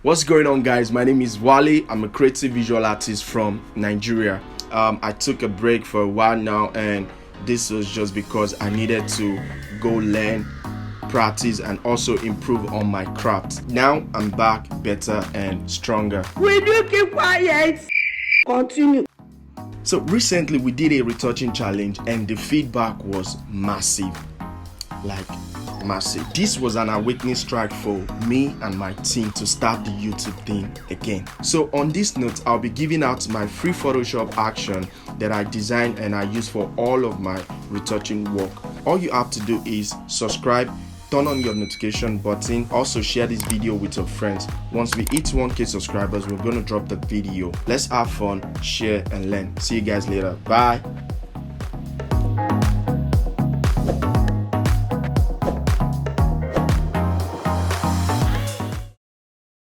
What's going on, guys? My name is Wale. I'm a creative visual artist from Nigeria. I took a break for a while now, and this was just because I needed to go learn, practice, and also improve on my craft. Now I'm back better and stronger. Will you keep quiet? Continue. So recently we did a retouching challenge and the feedback was massive. Massive. This was an awakening strike for me and my team to start the YouTube thing again. So on this note, I'll be giving out my free Photoshop action that I designed and I use for all of my retouching work. All you have to do is subscribe, turn on your notification button, also share this video with your friends. Once we hit 1K subscribers, we're going to drop the video. Let's have fun, share and learn. See you guys later. Bye.